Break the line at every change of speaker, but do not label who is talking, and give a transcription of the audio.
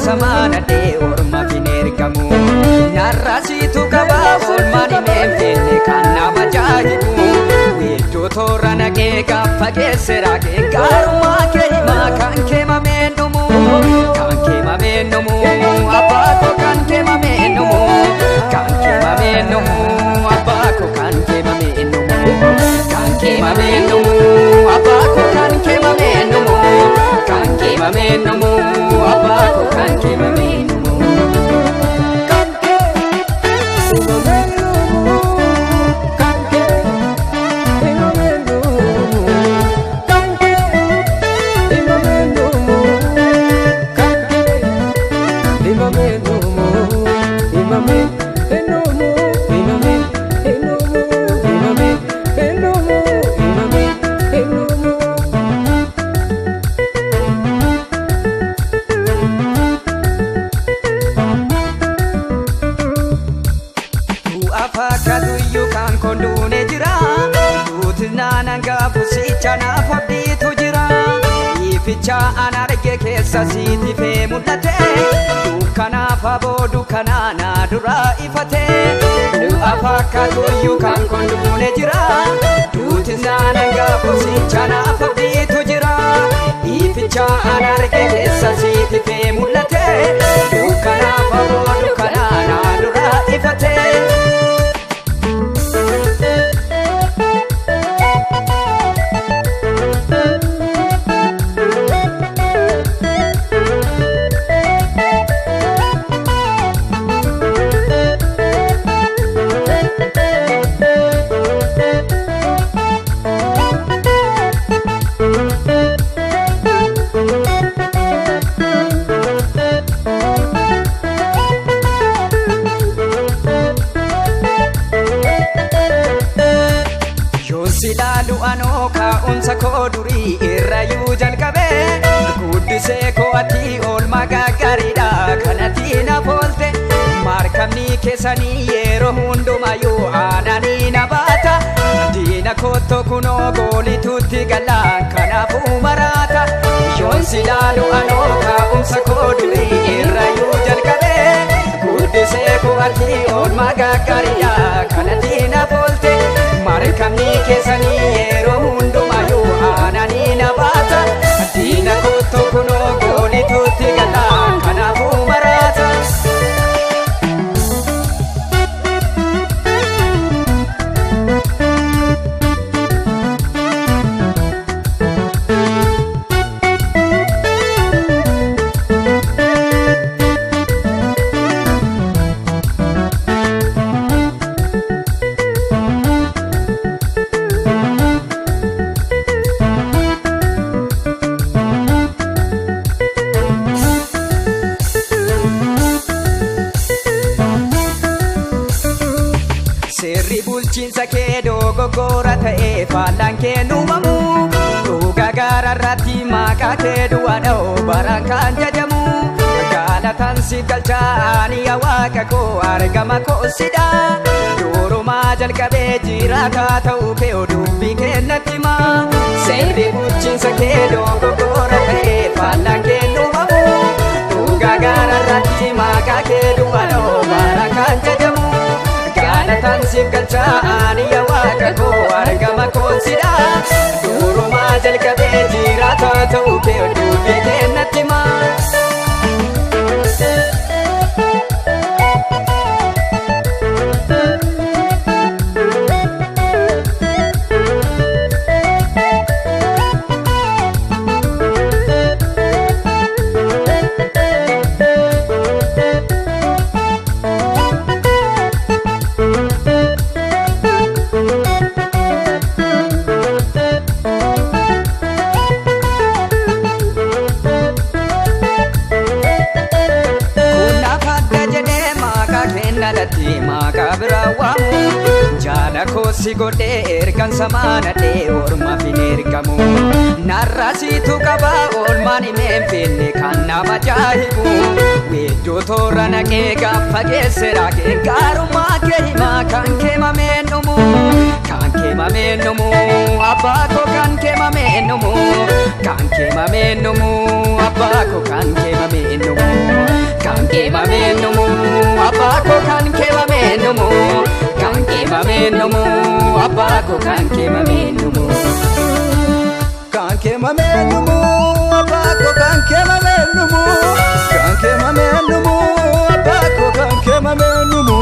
Samana de orma finergamu narrasi tu kaba olmani memfene kanna majahibu wedo torana ke gafage serage garuma ke ma kanke mamenumu abako kanke mamenumu abako kanke mamenumu abako kanke mamenumu abako kanke mamenumu Ficha anarge kessa siti fe mulate dukana fabo dukana na dura ifate nu afaka tuyu kan kondune jira dutinana ngapo ficha na fabdi tujira ficha anarge kessa siti fe mulate dukana fabo dukana na dura ifate Koduri irrayu jalkabe guddise ko ati ol magagarida kanati na bolte markamni kesani yero hundumayu anani nabata dina kotto kuno goli tutti galla kanafu marata yon silalu anoka koduri irrayu jalkabe guddise ko ati ol magagarida kanati na bolte markamni kesani yero hundumayu anani nabata dina kotto kuno goli tutti galla kanafu marata bulchiinsa kee dogoggora ta'ee faallaan kee nuumamu dhugaa gaararratti maqaa kee du'aadha'oo baraan kan jajamu galataan si galchaani yaa waaqa koo argama koo sidha durumaa jalqabee jiraataa ta'uu kee dubbii kennatti himaa seerri bulchiinsa kee dogoggora ta'ee faallaan kee nuumamu dhugaa gaararratti maqaa kee du'aadha'oo baraan kan jajamu Galatan sif galchaani yaa waaqa koo argama koo sidha durumaa jalqabee jiraataa ta'uu kee dubbii kennatti himaa jalatti maqaa biraa waamu jaala koosi godhee ergan samaanadhee ormaaf hin ergamu narrasiitu qaba oolmaan himeen finne kan nama jaahibu weedduu toora naqee gaafa geesse raagee gaarummaa kee himaa kan keemameen dhumu kan keemameen dhumu abbaa koo kan keemameen dhumu kan keemameen dhumu abbaa koo kan keemameen dhumu kan keemameen dhumu abbaa koo kan keemameen dhumu kan keemameen dhumu abbaa koo kan keemameen dhumu kan keemameen dhumu abbaa koo kan keemameen dhumu kan keemameen dhumu abbaa koo kan keemameen dhumu